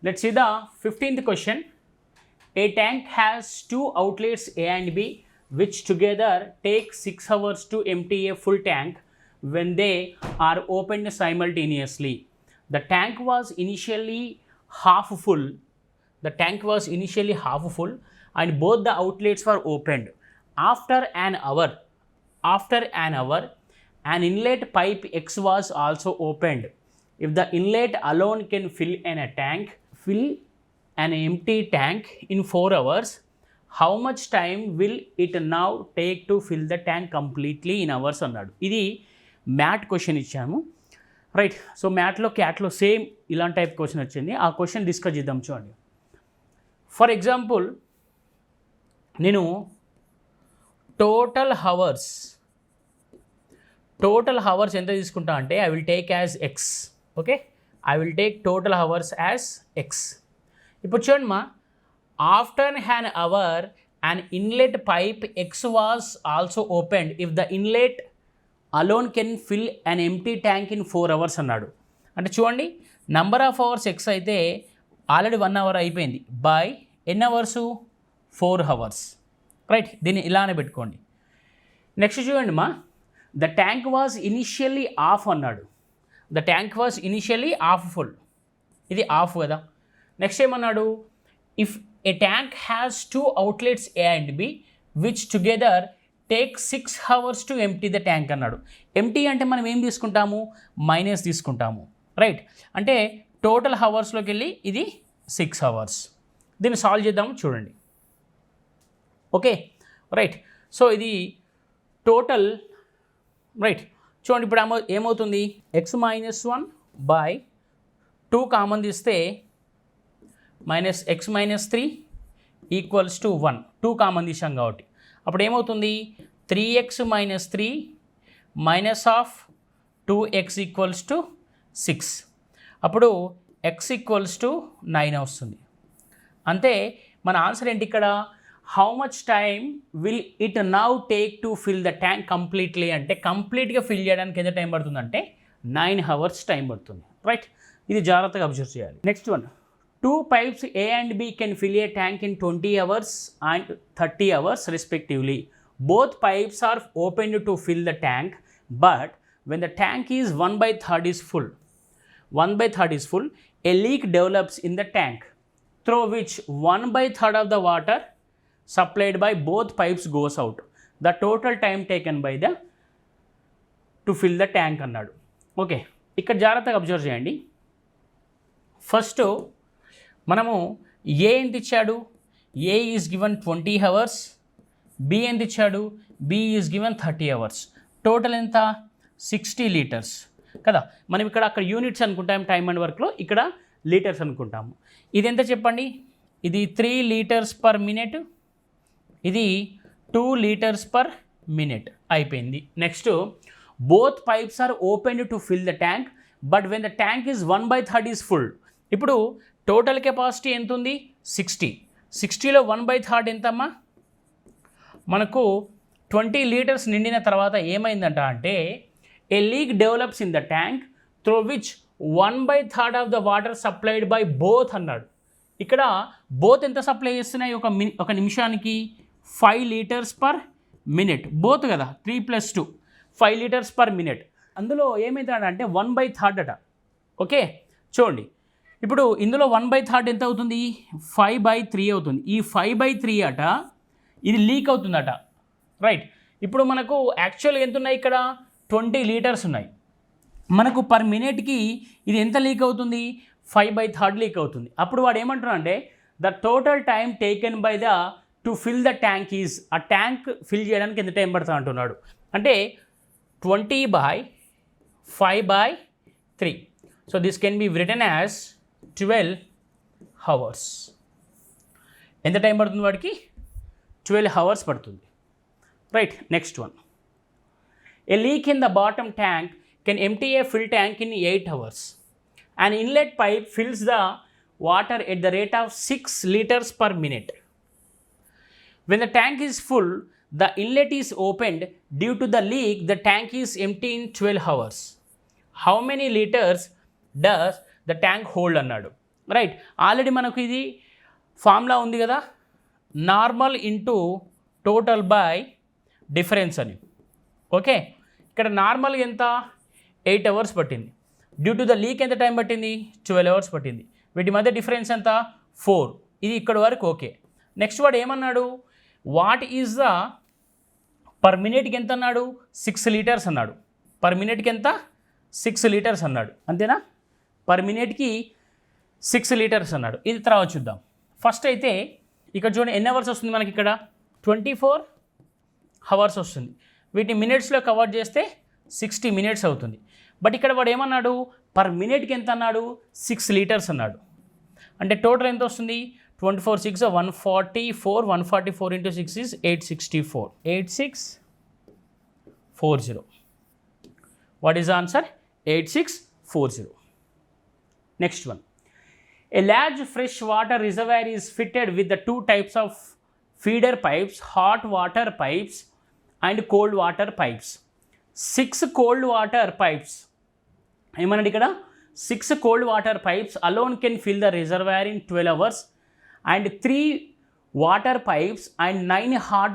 Let's see the 15th question. A tank has two outlets A and B which together take 6 hours to empty a full tank when they are opened simultaneously. The tank was initially half full. The tank was initially half full and both the outlets were opened. After an hour, an inlet pipe X was also opened. If the inlet alone can fill an empty tank in 4 hours, how much time will it now take to fill the tank completely in hours అన్నాడు. ఇది MAT question ఇచ్చాము, right. So మ్యాట్లో క్యాట్లో same ఇలాంటి type question వచ్చింది. ఆ question discuss చేద్దాం. చూడండి, ఫర్ ఎగ్జాంపుల్ నేను టోటల్ హవర్స్ ఎంత తీసుకుంటా అంటే I will take as X. Okay, I will take total hours as X. ఇప్పుడు చూడండి మా, after an hour an inlet pipe X was also opened if the inlet alone can fill an empty tank in 4 hours అన్నాడు. అంటే చూడండి, number of hours X అయితే ఆల్రెడీ 1 hour అయిపోయింది, by ఎన్ని అవర్సు 4 అవర్స్, రైట్. దీన్ని ఇలానే పెట్టుకోండి. నెక్స్ట్ చూడండి మా, the tank was initially half అన్నాడు. The tank was initially half full, ఇది ఆఫ్ కదా. నెక్స్ట్ ఏమన్నాడు, if a tank has two outlets A and B which together take 6 hours to empty the tank అన్నాడు. Empty అంటే మనం ఏం తీసుకుంటాము, minus తీసుకుంటాము, రైట్. అంటే టోటల్ హవర్స్లోకి వెళ్ళి ఇది 6 hours. దీన్ని సాల్వ్ చేద్దాము, చూడండి. Okay, right. సో ఇది టోటల్, రైట్. చూడండి, ఇప్పుడు ఏమవుతుంది, x-1 బై 2 కామన్ తీస్తే minus x-3 equals to 1. 2 common తీసాం కాబట్టి అప్పుడు ఏమవుతుంది, 3x - 3 minus of 2x equals to 6. అప్పుడు x ఈక్వల్స్ టు 9 వస్తుంది. అంతే. మన ఆన్సర్ ఏంటి ఇక్కడ, how much time will it now take to fill the tank completely అంటే కంప్లీట్గా ఫిల్ చేయడానికి ఎంత టైం పడుతుంది అంటే 9 hours టైం పడుతుంది, రైట్. ఇది జాగ్రత్తగా అబ్జర్వ్ చేయాలి. Next one, 2 pipes A and B can fill a tank in 20 hours and 30 hours respectively. Both pipes are opened to fill the tank, but when the tank is 1/3 is full, a leak develops in the tank through which 1/3 of the water supplied by both pipes goes out. The total time taken by to fill the tank అన్నాడు. Okay, ఇక్కడ జాగ్రత్తగా observe చేయండి. First మనము A ఎంత ఇచ్చాడు, A is given 20 hours, B ఎంత ఇచ్చాడు, B is given 30 hours. Total ఎంత, 60 liters కదా. మనం అక్కడ యూనిట్స్ అనుకుంటాం టైమ్ అండ్ వర్క్లో, ఇక్కడ లీటర్స్ అనుకుంటాము. ఇది ఎంత చెప్పండి, ఇది 3 liters per minute, ఇది 2 liters per minute అయిపోయింది. Next, both pipes are open to fill the tank but when the tank is 1/3 is full. ఇప్పుడు టోటల్ కెపాసిటీ ఎంత ఉంది, 60. 60లో 1/3 ఎంతమ్మా, మనకు 20 liters నిండిన తర్వాత ఏమైందంట అంటే a leak develops in the tank through which 1/3 of the water supplied by both అన్నాడు. ఇక్కడ బోత్ ఎంత సప్లై చేస్తున్నాయి, ఒక నిమిషానికి 5 liters per minute. బోత్ కదా, 3 + 2 5 liters per minute. అందులో ఏమవుతాడంటే 1/3 అట. ఓకే, చూడండి, ఇప్పుడు ఇందులో 1/3 ఎంత అవుతుంది, 5/3 అవుతుంది. ఈ 5/3 అట ఇది లీక్ అవుతుందట, రైట్. ఇప్పుడు మనకు యాక్చువల్గా ఎంత ఉన్నాయి, ఇక్కడ 20 liters ఉన్నాయి. మనకు పర్ మినిట్కి ఇది ఎంత లీక్ అవుతుంది, 5/3 లీక్ అవుతుంది. అప్పుడు వాడు ఏమంటున్నాడు అంటే the total time taken by to fill the tank is, ఆ ట్యాంక్ ఫిల్ చేయడానికి ఎంత టైం పడుతుంది అంటున్నాడు. అంటే 20/5/3. So this can be written as 12 hours. ఎంత టైం పడుతుంది వాడికి, 12 hours పడుతుంది, right. Next one, A leak in the bottom tank can empty A fill tank in 8 hours. An inlet pipe fills the water at the rate of 6 liters per minute. When the tank is full, the inlet is opened. Due to the leak, the tank is empty in 12 hours. How many liters does the tank hold అన్నాడు. Right. Already మనకు ఇది formula ఉంది కదా, normal into total by difference అని. Okay, ఇక్కడ నార్మల్గా ఎంత 8 hours పట్టింది, డ్యూ టు ద లీక్ ఎంత టైం పట్టింది 12 అవర్స్ పట్టింది, వీటి మధ్య డిఫరెన్స్ ఎంత 4. ఇది ఇక్కడ వరకు ఓకే. నెక్స్ట్ వాడు ఏమన్నాడు, వాట్ ఈజ్ ద పర్ మినిట్కి ఎంత అన్నాడు 6 లీటర్స్ అన్నాడు. పర్ మినిట్కి ఎంత 6 లీటర్స్ అన్నాడు, అంతేనా? పర్ మినిట్కి 6 లీటర్స్ అన్నాడు. ఇది తర్వాత చూద్దాం. ఫస్ట్ అయితే ఇక్కడ చూడండి ఎన్ని అవర్స్ వస్తుంది మనకి, ఇక్కడ 24 అవర్స్ వస్తుంది. వీటిని మినిట్స్లో కవర్ చేస్తే 60 మినిట్స్ అవుతుంది. బట్ ఇక్కడ వాడు ఏమన్నాడు, పర్ మినిట్కి ఎంత అన్నాడు 6 లీటర్స్ అన్నాడు. అంటే టోటల్ ఎంత వస్తుంది 24 6 144, 144 into 6 is 864, 8640. What is the answer? 8640. Next one. A large freshwater reservoir is fitted with the 2 types of feeder pipes, hot water pipes and cold water pipes. 6 cold water pipes. ఏమన్నాడు ఇక్కడ 6 cold water pipes alone can fill the reservoir in 12 hours and 3 water pipes and 9 hot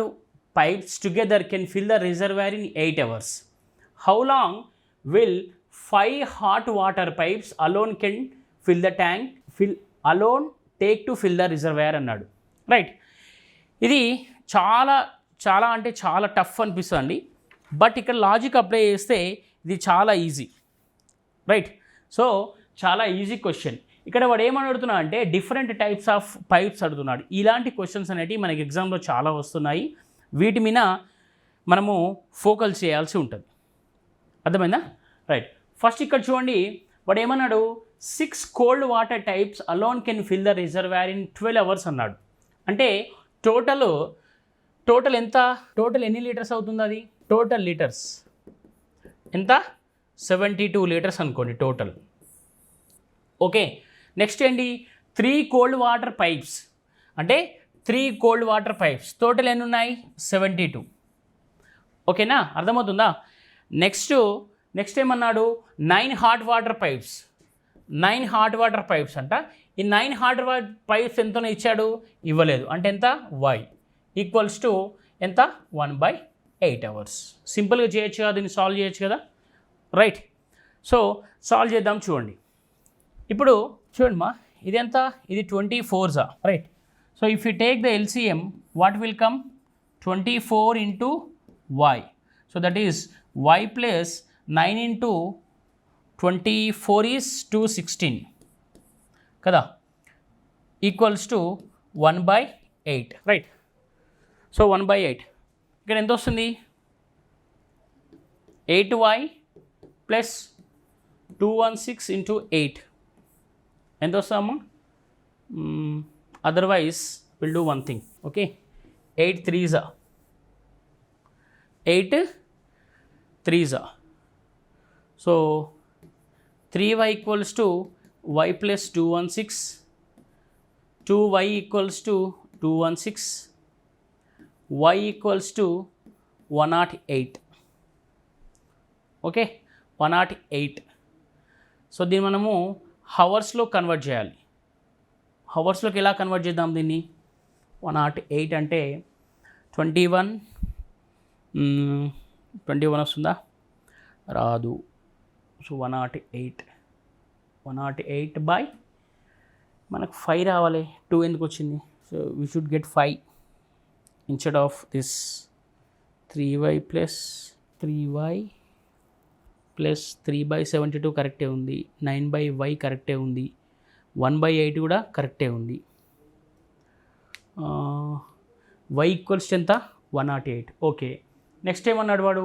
pipes together can fill the reservoir in 8 hours. How long will 5 hot water pipes alone can fill the tank take to fill the reservoir అన్నాడు. Right, ఇది చాలా చాలా అంటే చాలా tough అనిపిస్తుంది, but ఇక్కడ logic apply చేస్తే ఇది చాలా ఈజీ. రైట్, సో చాలా ఈజీ క్వశ్చన్. ఇక్కడ వాడు ఏమని అడుగుతున్నా అంటే డిఫరెంట్ టైప్స్ ఆఫ్ పైప్స్ అడుగుతున్నాడు. ఇలాంటి క్వశ్చన్స్ అనేవి మనకి ఎగ్జామ్లో చాలా వస్తున్నాయి, వీటి మీద మనము ఫోకస్ చేయాల్సి ఉంటుంది. అర్థమైందా? రైట్, ఫస్ట్ ఇక్కడ చూడండి వాడు ఏమన్నాడు 6 cold water types alone can fill the reservoir in 12 hours అన్నాడు. అంటే టోటల్ ఎంత, టోటల్ ఎన్ని లీటర్స్ అవుతుంది, అది టోటల్ లీటర్స్ ఎంత 72 లీటర్స్ అనుకోండి టోటల్. ఓకే, నెక్స్ట్ ఏంటి 3 కోల్డ్ వాటర్ పైప్స్, అంటే 3 కోల్డ్ వాటర్ పైప్స్ టోటల్ ఎన్ని ఉన్నాయి 72. ఓకేనా, అర్థమవుతుందా? నెక్స్ట్ ఏమన్నాడు 9 hot water pipes, 9 hot water pipes అంట. ఈ 9 హాట్ వాటర్ పైప్స్ ఎంతనో ఇచ్చాడు, ఇవ్వలేదు. అంటే ఎంత y ఈక్వల్స్ టు ఎంత 1/8 అవర్స్. సింపుల్గా చేయొచ్చు కదా, దీన్ని సాల్వ్ చేయొచ్చు కదా. రైట్, సో సాల్వ్ చేద్దాం. చూడండి ఇప్పుడు చూడండి మా, ఇది ఎంత, ఇది 24 right. So if you take the LCM what will come 24 into y. So that is y plus 9 into 24 is 216 కదా, ఈక్వల్స్ టు 1/8. రైట్, సో 1/8 ఇక్కడ ఎంత వస్తుంది 8y ప్లస్ 216 into 8 ఎంత వస్తుందమ్మా? Otherwise will do one thing. Okay, 8 3s 8 3s. So 3y equals to y plus 216, 2y equals to 216, y equals to 108. Okay, 108. So దీన్ని మనము హవర్స్లో convert చేయాలి. హవర్స్లోకి ఎలా కన్వర్ట్ చేద్దాం దీన్ని? 108 అంటే 21 వస్తుందా? రాదు. సో 108 బై మనకు 5 రావాలి, 2 ఎందుకు వచ్చింది? So we should get 5 instead of this 3y plus 3/72 కరెక్టే ఉంది, 9/y కరెక్టే ఉంది, 1/8 కూడా కరెక్టే ఉంది. y ఈక్వల్స్ ఎంత 108. ఓకే, నెక్స్ట్ ఏమన్నాడు వాడు,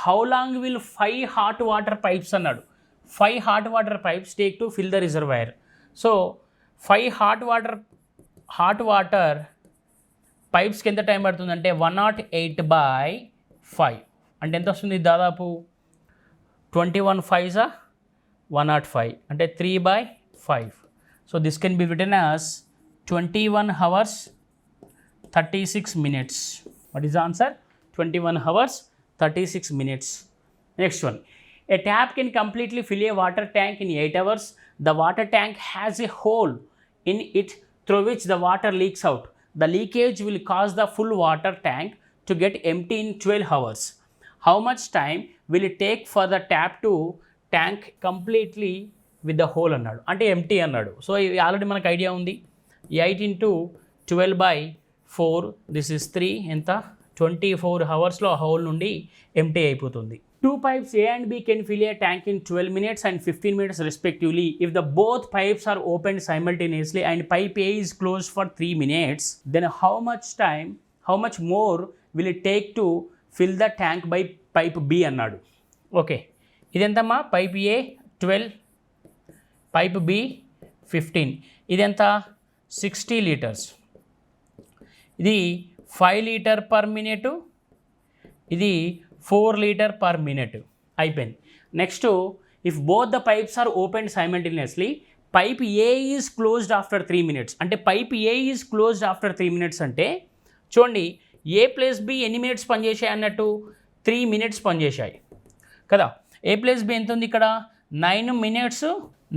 how long will 5 hot water pipes అన్నాడు. 5 hot water pipes take to fill the reservoir. So 5 hot water పైప్స్కి ఎంత టైం పడుతుందంటే 108/5 అంటే ఎంత వస్తుంది? దాదాపు 21 5s 105 అంటే 3/5. So this can be written as 21 hours 36 minutes. What is the answer? 21 hours 36 minutes. Next one. A tap can completely fill a water tank in 8 hours. the water tank has a hole in it through which the water leaks out. The leakage will cause the full water tank to get empty in 12 hours. How much time will it take for the tap to tank completely with the hole అన్నాడు, అంటే empty అన్నాడు. So ఇది already మనకు idea ఉంది. 8 into 12 by 4, this is 3, ఎంత 24 అవర్స్లో ఆ whole నుండి ఎంటీ అయిపోతుంది. 2 pipes A and B can fill a tank in 12 minutes and 15 minutes respectively. If the both pipes are opened simultaneously and pipe A is closed for 3 minutes, then how much more will it take to fill the tank by pipe B అన్నాడు. Okay, ఇదెంతమ్మా? Pipe A 12, pipe B 15. ఇదెంత? 60 litres. ఇది 5 litre per minute, ఇది 4 litre per minute. అయిపోయింది. Next, if both the pipes are open simultaneously, pipe A is closed after 3 minutes. అంటే pipe A is closed after 3 minutes అంటే చూడండి, A plus B ఎన్ని minutes పనిచేసాయి అన్నట్టు? 3 minutes పనిచేసాయి కదా. ఏ plus B ఎంత ఉంది ఇక్కడ? 9 minutes,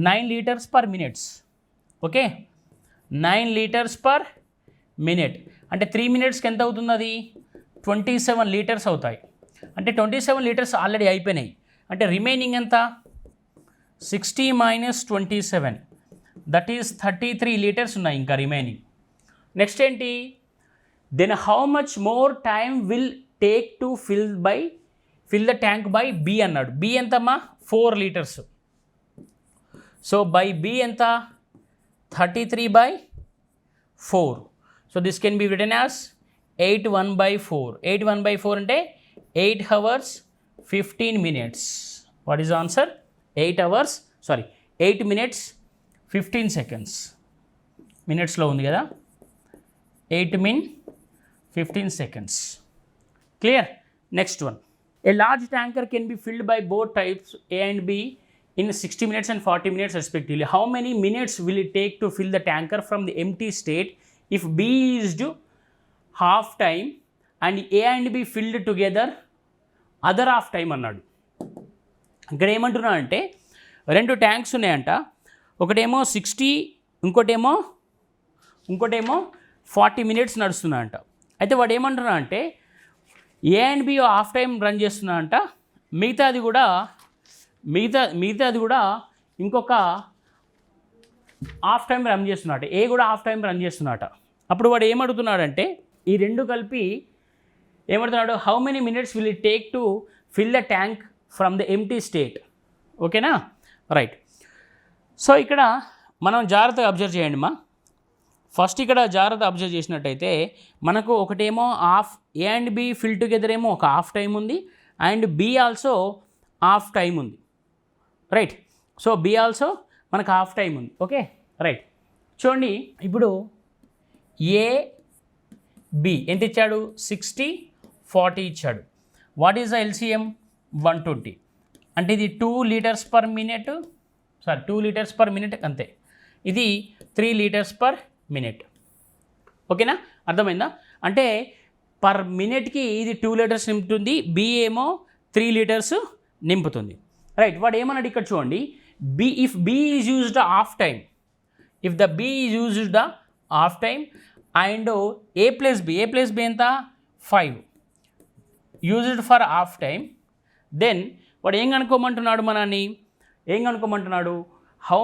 9 liters per minutes. Okay, 9 liters per minute. అంటే 3 minutesకి ఎంత అవుతుంది? అది 27 liters అవుతాయి. అంటే 27 liters ఆల్రెడీ అయిపోయినాయి. అంటే రిమైనింగ్ ఎంత? 60 minus 27, దట్ ఈస్ 33 liters ఉన్నాయి ఇంకా రిమైనింగ్. నెక్స్ట్ ఏంటి? Then how much more time will take to fill the tank by B అన్నాడు. బి ఎంతమ్మా? 4 liters. సో బై బి ఎంత? 33 by 4. So this can be written as 8/1/4. 8/1/4 అంటే 8 hours 15 minutes. What is answer? 8 minutes 15 seconds. మినిట్స్లో ఉంది కదా, 8 min 15 seconds. Clear? Next one. A large tanker can be filled by both types A and B in 60 minutes and 40 minutes respectively. How many minutes will it take to fill the tanker from the empty state if B is due half time and A and B filled together other half time అన్నాడు. ఇక్కడ ఏమంటున్నా అంటే 2 tanks ఉన్నాయంట. ఒకటేమో 60, ఇంకోటేమో 40 minutes నడుస్తున్నా అంట. అయితే వాడు ఏమంటున్నా అంటే ఏ and be half time run చేస్తున్నా అంట, మిగతాది కూడా ఇంకొక హాఫ్ టైం రన్ చేస్తున్నాడు. ఏ కూడా హాఫ్ టైం రన్ చేస్తున్నాట. అప్పుడు వాడు ఏమడుగుతున్నాడంటే ఈ రెండు కలిపి ఏమడుతున్నాడు? How many minutes will it take to fill the tank from the empty state. ఓకేనా? రైట్. సో ఇక్కడ మనం జాగ్రత్తగా అబ్జర్వ్ చేయండి మా. ఫస్ట్ ఇక్కడ జాగ్రత్త అబ్జర్వ్ చేసినట్టయితే మనకు ఒకటేమో A and B fill together ఏమో ఒక హాఫ్ టైం ఉంది, and B also half time ఉంది. రైట్. సో బి ఆల్సో మనకు హాఫ్ టైం ఉంది. Okay, right. చూడండి, ఇప్పుడు ఏ బి ఎంత ఇచ్చాడు? 60, 40 ఇచ్చాడు. What is the LCM? 120. అంటే ఇది 2 liters per minute, 2 liters per minute అంతే. ఇది 3 liters per minute. ఓకేనా? అర్థమైందా? అంటే పర్ మినిట్కి ఇది 2 liters నింపుతుంది, బి ఏమో 3 liters నింపుతుంది. రైట్. వాడు ఏమన్నాడు ఇక్కడ చూడండి, if B is used half time, if the B is used the half time and A plus B ఎంత? 5 used for half time, then వాడు ఏం కనుక్కోమంటున్నాడు? How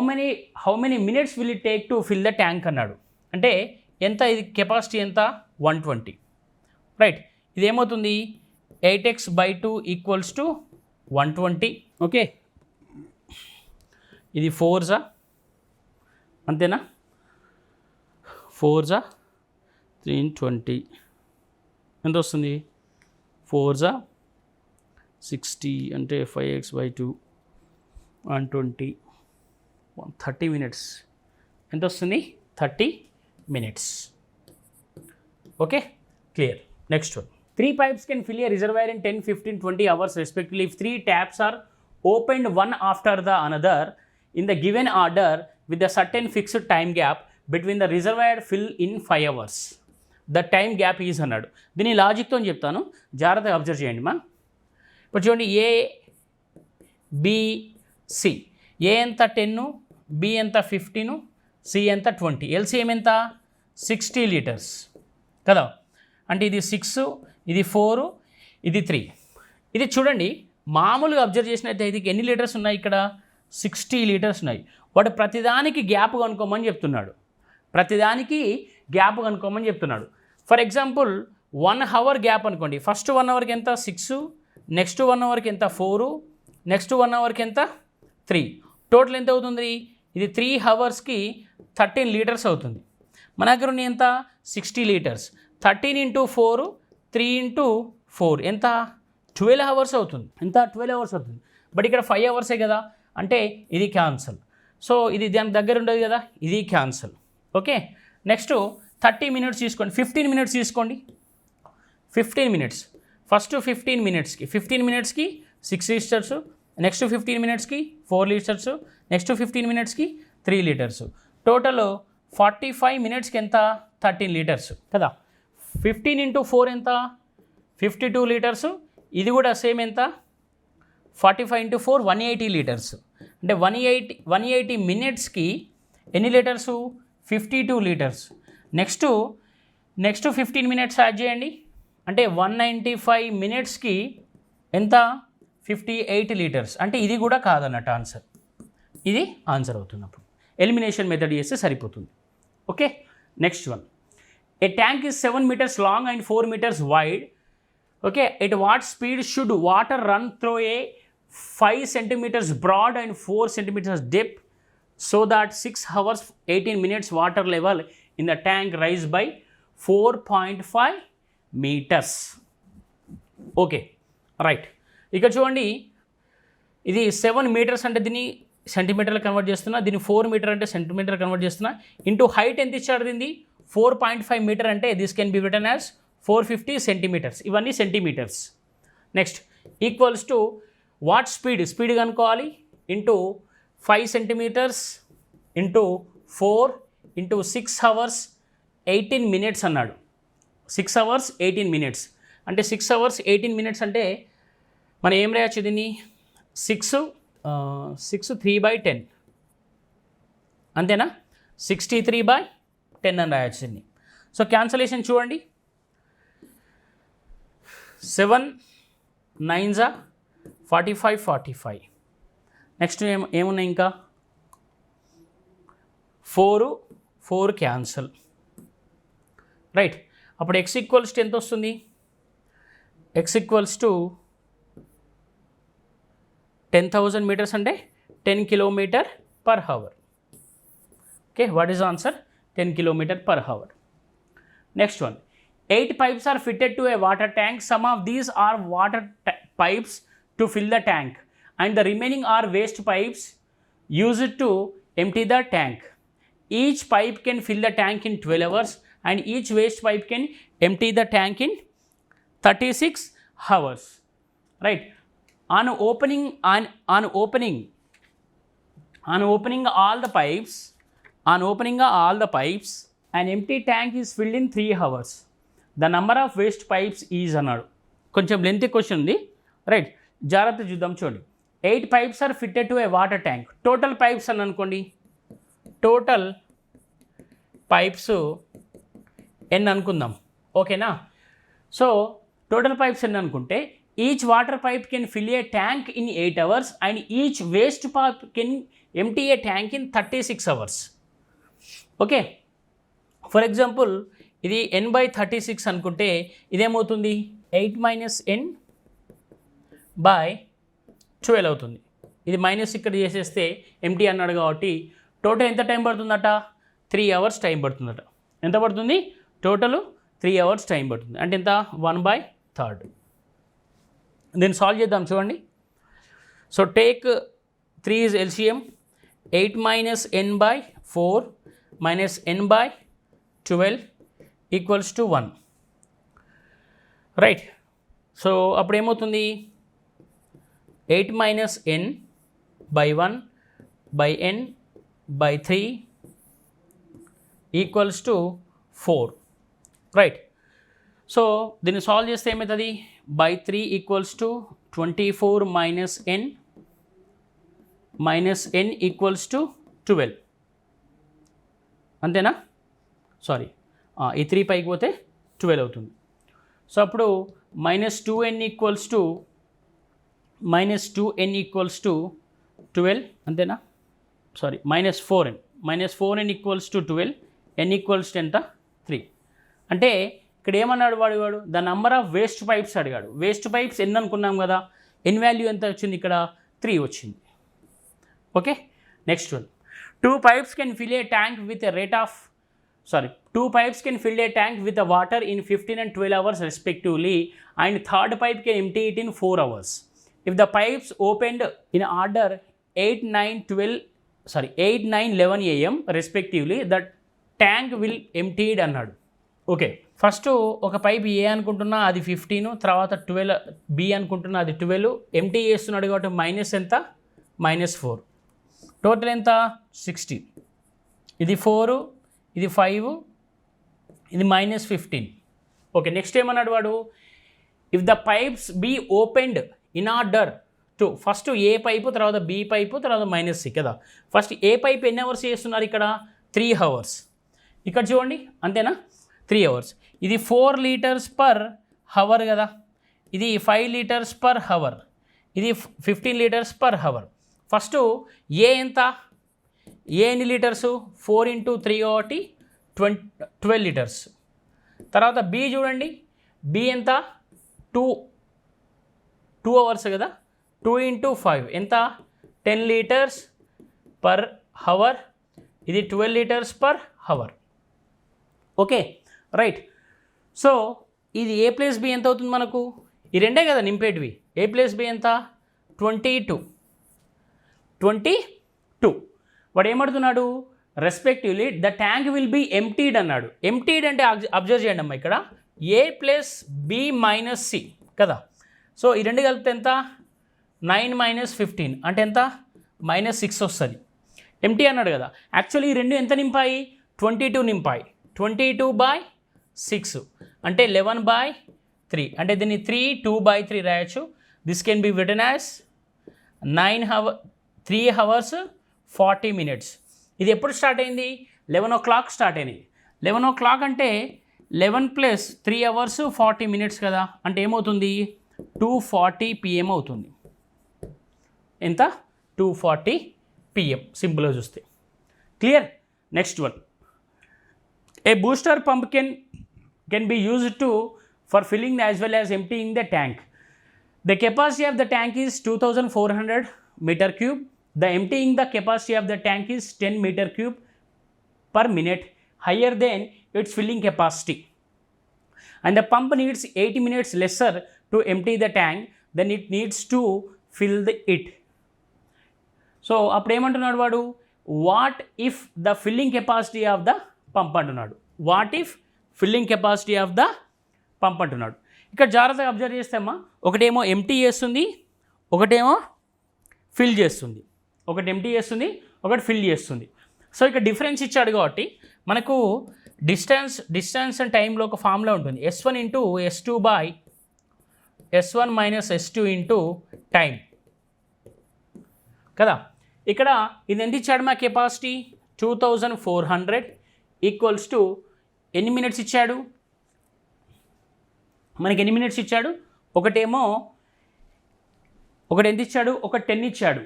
many minutes will it take to fill the tank అన్నాడు. అంటే ఎంత? ఇది capacity ఎంత? 120. Right. ఇది ఏమవుతుంది? 8x/2 equals to 120. ఓకే, ఇది 4 అంతేనా? 4 320 ఎంత వస్తుంది? 4 60 అంటే 5x/2 120 30 minutes ఎంత వస్తుంది? 30 minutes. Okay, clear. Next one. 3 pipes can fill a reservoir in 10, 15, 20 hours respectively if 3 taps are opened one after the another in the given order with a certain fixed time gap between the reservoir fill in 5 hours. The time gap is అన్నాడు. దీని లాజిక్తో చెప్తాను, జాగ్రత్తగా observe చేయండి మా. ఇప్పుడు చూడండి, A B C. ఏ ఎంత? 10, B ఎంత 15, సి ఎంత 20, ఎల్సిఎం ఎంత 60 లీటర్స్ కదా. అంటే ఇది 6, ఇది 4, ఇది 3. ఇది చూడండి మామూలుగా అబ్జర్వ్ చేసినట్టు ఇది ఎన్ని లీటర్స్ ఉన్నాయి ఇక్కడ 60 లీటర్స్ ఉన్నాయి. వాడు ప్రతిదానికి గ్యాప్ కనుక్కోమని చెప్తున్నాడు, ప్రతిదానికి గ్యాప్ కనుక్కోమని చెప్తున్నాడు. ఫర్ ఎగ్జాంపుల్ 1 అవర్ గ్యాప్ అనుకోండి. ఫస్ట్ 1 అవర్కి ఎంత 6, నెక్స్ట్ 1 అవర్కి ఎంత 4, నెక్స్ట్ 1 అవర్కి ఎంత 3. టోటల్ ఎంత అవుతుంది? ఇది 3 అవర్స్కి 13 లీటర్స్ అవుతుంది. మన దగ్గర ఉన్న ఎంత 60 లీటర్స్. 13 × 4, 3 × 4 ఎంత 12 అవర్స్ అవుతుంది. ఎంత 12 అవర్స్ అవుతుంది. బట్ ఇక్కడ 5 అవర్సే కదా, అంటే ఇది క్యాన్సల్. సో ఇది దానికి దగ్గర ఉండదు కదా, ఇది క్యాన్సల్. ఓకే, నెక్స్ట్ 30 మినిట్స్ తీసుకోండి, 15 మినిట్స్ తీసుకోండి. 15 మినిట్స్, ఫస్ట్ 15 మినిట్స్కి 6 లీటర్స్, నెక్స్ట్ 15 మినిట్స్కి 4 లీటర్స్, నెక్స్ట్ 15 మినిట్స్కి 3 లీటర్స్. టోటల్ 45 మినిట్స్కి ఎంత 13 లీటర్స్ కదా. 15 × 4 ఎంత 52 లీటర్స్. ఇది కూడా సేమ్ ఎంత 45 × 4 180 లీటర్స్. అంటే 180 మినిట్స్కి ఎన్ని litres 52 litres. Next 15 minutes add చేయండి, అంటే 195 మినిట్స్కి ఎంత 58 లీటర్స్. అంటే ఇది కూడా కాదన్నట్టు ఆన్సర్, ఇది ఆన్సర్ అవుతున్నప్పుడు ఎలిమినేషన్ మెథడ్ చేస్తే సరిపోతుంది. Okay, next one. A tank is 7 meters long and 4 meters wide. Okay, at what speed should water run through a 5 centimeters broad and 4 centimeters deep so that 6 hours 18 minutes water level in the tank rise by 4.5 meters. Okay right. ఇక్కడ చూడండి ఇది 7 meters అంటే దీన్ని సెంటీమీటర్లు convert చేస్తున్నా, దీన్ని 4 meter అంటే centimeter convert చేస్తున్నా. ఇంటూ హైట్ ఎంత ఇచ్చాడు దీన్ని 4.5 meter అంటే this can be written as 450 centimeters. ఇవన్నీ centimeters. Next equals to what speed కనుక్కోవాలి, into 5 centimeters into 4 into 6 hours 18 minutes అన్నాడు. 6 hours 18 minutes అంటే 6 hours 18 minutes అంటే మనం ఏం రాయొచ్చు దీన్ని 6 3/10 అంతేనా, 63/10 అని రాయొచ్చు దీన్ని. సో క్యాన్సలేషన్ చూడండి, 7 9s 45. నెక్స్ట్ ఏమున్నాయి ఇంకా 4 క్యాన్సల్ రైట్. అప్పుడు x ఈక్వల్స్ టు ఎంత వస్తుంది, x ఈక్వల్స్ టు 10,000 meters అంటే 10 km/h. Okay, what is answer 10 km/h. Next one. 8 pipes are fitted to a water tank. Some of these are water pipes to fill the tank and the remaining are waste pipes used to empty the tank. Each pipe can fill the tank in 12 hours and each waste pipe can empty the tank in 36 hours. Right. On opening all the pipes, an empty tank is filled in 3 hours. The number of waste pipes is అన్నాడు. కొంచెం lengthy question ఉంది right, జాగ్రత్త చూద్దాం చూడండి. 8 pipes are fitted to a water tank. Total pipes అని అనుకోండి, total pipes ఎన్ అనుకుందాం. ఓకేనా, సో టోటల్ పైప్స్ ఎన్ అనుకుంటే each water pipe can fill A tank in 8 hours and each waste pipe can empty A tank in 36 hours. Okay, for example ఇది n/36 అనుకుంటే ఇదేమవుతుంది 8 - n/12 అవుతుంది. ఇది minus ఇక్కడ చేసేస్తే ఎంటీ అన్నాడు కాబట్టి టోటల్ ఎంత టైం పడుతుందట 3 hours టైం పడుతుందట. ఎంత పడుతుంది టోటల్ 3 hours టైం పడుతుంది. అంటే ఎంత 1/3. దీన్ని సాల్వ్ చేద్దాం చూడండి. So take 3 is LCM. 8 - n/4 - n/12 equals to 1 right. So అప్పుడు ఏమవుతుంది 8 - n/1/n/3 equals to 4 right. So దీన్ని సాల్వ్ చేస్తే ఏమవుతుంది /3 equals to 24 - n equals to 12 అంతేనా, సారీ ఈ 3 పైకి పోతే 12 అవుతుంది. సో అప్పుడు -2n ఈక్వల్స్ టు 12 అంతేనా, sorry -4n equals to 12, n equals to ఎంత 3. అంటే ఇక్కడ ఏమన్నాడు వాడు the number of waste pipes అడిగాడు. వేస్ట్ పైప్స్ ఎన్ని అనుకున్నాం కదా, ఎన్ వాల్యూ ఎంత వచ్చింది ఇక్కడ 3 వచ్చింది. Okay, next one. 2 pipes can fill a tank with a rate of 2 pipes can fill a tank with the water in 15 and 12 hours respectively, and third pipe can empty it in 4 hours. If the pipes opened in order 8, 9, 11 am respectively, the tank will emptied అన్నాడు. Okay, first ఒక pipe A అనుకుంటున్నా అది 15, తర్వాత 12 B అనుకుంటున్నా అది 12, empty చేస్తున్నాడు కాబట్టి minus ఎంత -4, టోటల్ ఎంత 16, ఇది 4, ఇది 5, ఇది -15. ఓకే, నెక్స్ట్ ఏమన్నాడు వాడు, if the pipes be opened in order to, first A pipe తర్వాత బి పైపు తర్వాత -6 కదా. ఫస్ట్ ఏ పైప్ ఎన్ని అవర్స్ చేస్తున్నారు ఇక్కడ 3 hours, ఇక్కడ చూడండి అంతేనా 3 hours. ఇది 4 liters per hour కదా, ఇది 5 liters per hour, ఇది 15 liters per hour. ఫస్ట్ ఏ ఎంత, ఏ ఎన్ని లీటర్సు 4 × 3 కాబట్టి 12 liters. తర్వాత బి చూడండి, బి ఎంత 2 hours కదా, 2 × 5 ఎంత 10 liters per hour, ఇది 12 liters per hour. Okay right. So ఇది ఏ ప్లస్ బి ఎంత అవుతుంది మనకు, ఈ రెండే కదా నింపేటివి, ఏ ప్లస్ బి ఎంత 22. వాడు ఏమడుతున్నాడు, respectively the tank will be emptied అన్నాడు. ఎంప్టీడ్ అంటే అబ్జర్వ్ చేయండి అమ్మా, ఇక్కడ A plus B minus C కదా. సో ఈ రెండు కలిపితే ఎంత 9 - 15 అంటే ఎంత -6 వస్తుంది. ఎంప్టీ అన్నాడు కదా, యాక్చువల్లీ ఈ రెండు ఎంత నింపాయి 22 నింపాయి, 22/6 అంటే 11/3 అంటే దీన్ని 2/3 రాయొచ్చు. This can be written as 3 hours 40 minutes. ఇది ఎప్పుడు స్టార్ట్ అయింది 11 o'clock స్టార్ట్ అయింది. 11 o'clock అంటే 11 + 3 hours 40 minutes కదా, అంటే ఏమవుతుంది 2:40 PM అవుతుంది. ఎంత 2:40 PM సింపుల్గా చూస్తే. Clear. Next one, A booster pump can be used for filling as well as emptying the tank. The capacity of the tank is 2400 meter cube. The emptying the capacity of the tank is 10 meter cube per minute, higher than its filling capacity. And the pump needs 80 minutes lesser to empty the tank than it needs to fill it. So అప్పుడు ఏమంటున్నాడు వాడు, what if the filling capacity of the pump అంటున్నాడు. What if filling capacity of the pump అంటున్నాడు. ఇక్కడ జాగ్రత్తగా observe చేస్తామా, ఒకటేమో empty చేస్తుంది, ఒకటేమో ఫిల్ చేస్తుంది, ఒకటి ఎంటీ చేస్తుంది, ఒకటి ఫిల్ చేస్తుంది. సో ఇక్కడ డిఫరెన్స్ ఇచ్చాడు కాబట్టి మనకు డిస్టెన్స్ అండ్ టైంలో ఒక ఫార్ములా ఉంటుంది, S1 × S2/S1 - S2 × టైం కదా. ఇక్కడ ఇది ఎంత ఇచ్చాడు మా కెపాసిటీ 2400 ఈక్వల్స్ టు ఎన్ని మినిట్స్ ఇచ్చాడు మనకి, ఎన్ని మినిట్స్ ఇచ్చాడు, ఒకటి ఎంత ఇచ్చాడు, ఒక 10 ఇచ్చాడు,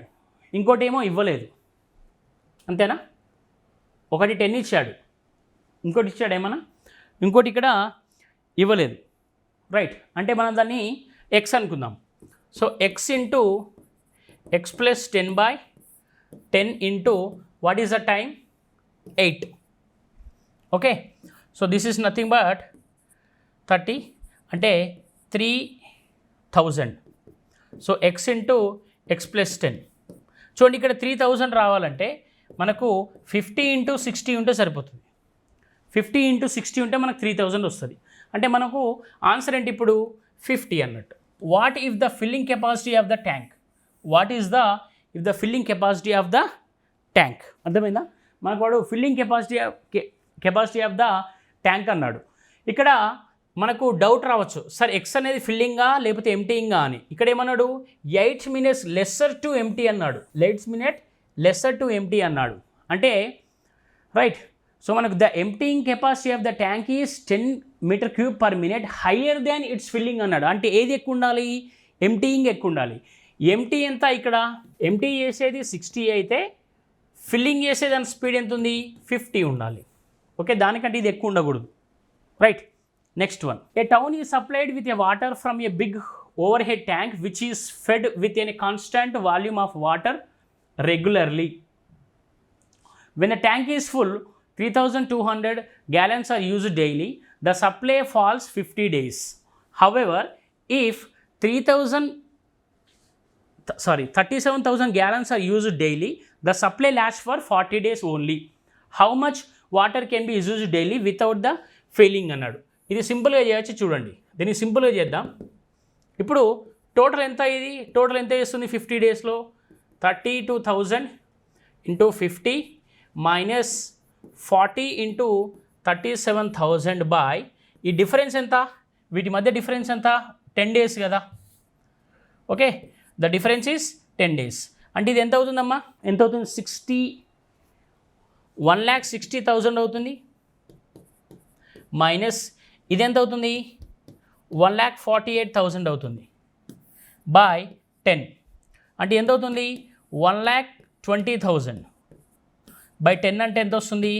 ఇంకోటి ఏమో ఇవ్వలేదు అంతేనా. ఒకటి 10 ఇచ్చాడు, ఇంకోటి ఇచ్చాడు ఏమన్నా, ఇంకోటి ఇక్కడ ఇవ్వలేదు రైట్. అంటే మనం దాన్ని ఎక్స్ అనుకుందాం. So x + 10/10 into what is the time 8. Okay, so this is nothing but 30 అంటే 3000. So x + 10. చూడండి ఇక్కడ 3000 రావాలంటే మనకు 50 × 60 ఉంటే సరిపోతుంది. 50 × 60 ఉంటే మనకు 3000 వస్తుంది. అంటే మనకు ఆన్సర్ ఏంటి ఇప్పుడు 50 అన్నట్టు. What if the filling capacity of the tank, what is the if the filling capacity of the tank, అర్థమైందా మనకు. వాడు filling capacity of the tank అన్నాడు. ఇక్కడ మనకు డౌట్ రావచ్చు, సార్ ఎక్స్ అనేది ఫిల్లింగా లేకపోతే ఎంటీయింగా అని. ఇక్కడ ఏమన్నాడు 8 minutes లెస్సర్ టు ఎంటీ అన్నాడు, 8 minutes లెస్సర్ టు ఎంటీ అన్నాడు. అంటే రైట్. సో మనకు the emptying capacity of the tank is 10 metre cube per minute higher than its filling అన్నాడు. అంటే ఏది ఎక్కువ ఉండాలి? ఎంప్టీయింగ్ ఎక్కువ ఉండాలి. ఎంటీ ఎంత ఇక్కడ? ఎంటీ చేసేది 60 అయితే ఫిల్లింగ్ చేసేదాని స్పీడ్ ఎంత ఉంది? 50 ఉండాలి. ఓకే, దానికంటే ఇది ఎక్కువ ఉండకూడదు. Right. Next one, a town is supplied with a water from a big overhead tank which is fed with an constant volume of water regularly. When the tank is full 3,200 gallons are used daily, the supply falls 50 days. However, if 37,000 gallons are used daily, the supply lasts for 40 days only. How much water can be used daily without the failing అన్నాడు. ఇది సింపుల్గా చేయొచ్చు, చూడండి. దీన్ని సింపుల్గా చేద్దాం. ఇప్పుడు total ఎంత చేస్తుంది 50 డేస్లో? 32,000 ఇంటూ 50 మైనస్ 40 ఇంటూ 37,000 బై ఈ డిఫరెన్స్ ఎంత? వీటి మధ్య డిఫరెన్స్ ఎంత? 10 డేస్ కదా. Okay, the difference is 10 days. అంటే ఇది ఎంత అవుతుందమ్మా? ఎంత అవుతుంది? 1,60,000 అవుతుంది. మైనస్ ఇది ఎంత అవుతుంది? 1,48,000 అవుతుంది. బై 10 అంటే ఎంత అవుతుంది? 1,20,000 బై 10 అంటే ఎంత వస్తుంది?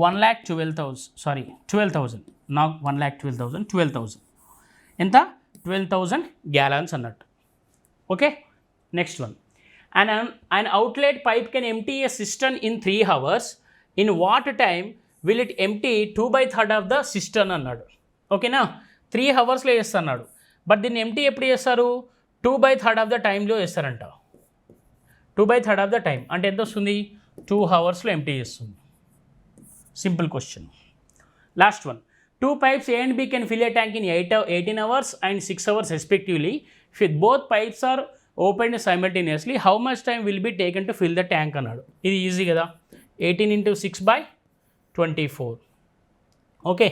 12,000 నాకు 1,12,000 ఎంత? 12,000 gallons అన్నట్టు. Okay, next one, an outlet pipe can empty a cistern in 3 hours. In what time will it empty 2/3 of the cistern అన్నాడు. ఓకేనా, 3 అవర్స్లో చేస్తున్నాడు. బట్ దీన్ని ఎంటీ ఎప్పుడు చేస్తారు? 2/3 ఆఫ్ ద టైంలో చేస్తారంట. 2/3 ఆఫ్ ద టైం అంటే ఎంత వస్తుంది? 2 అవర్స్లో ఎంటీ చేస్తుంది. Simple question. Last one, 2 pipes A and B can fill a tank in 18 hours and 6 hours respectively. If both pipes are opened simultaneously, how much time will be taken to fill the tank అన్నాడు. ఇది easy కదా. 18 into 6/24. Okay,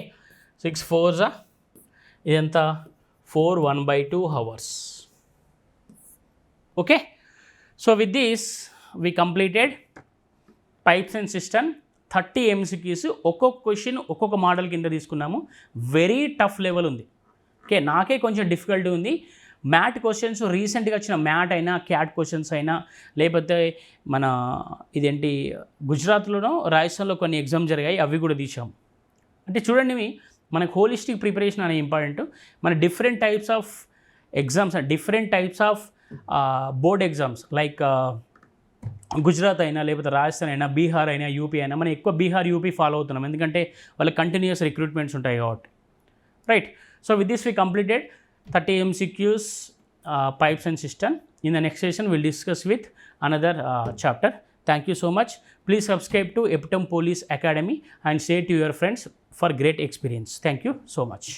6 4s ఇదంతా 4 1/2 hours. Okay, so with this we completed pipes and cistern. 30 MCQs, ఒక్కొక్క question ఒక్కొక్క model కింద తీసుకున్నాము. Very tough level ఉంది. Okay, నాకే కొంచెం డిఫికల్టీ ఉంది. మ్యాట్ క్వశ్చన్స్ రీసెంట్గా వచ్చిన మ్యాట్ అయినా క్యాట్ క్వశ్చన్స్ అయినా లేకపోతే మన ఇదేంటి గుజరాత్లోనో రాజస్థాన్లో కొన్ని ఎగ్జామ్ జరిగాయి, అవి కూడా తీసాం. అంటే చూడండి, మనకు హోలిస్టిక్ ప్రిపరేషన్ అనేది ఇంపార్టెంట్. మన different types of exams, different types of board exams like Gujarat అయినా లేకపోతే రాజస్థాన్ అయినా బీహార్ అయినా యూపీ అయినా, మనం ఎక్కువ బీహార్ యూపీ ఫాలో అవుతున్నాం ఎందుకంటే వాళ్ళ కంటిన్యూస్ రిక్రూట్మెంట్స్ ఉంటాయి కాబట్టి. Right, so with this we completed 30 MCQs pipes and cistern. In the next session we'll discuss with another chapter. Thank you so much. Please subscribe to Epitome Police Academy and share to your friends for great experience. Thank you so much.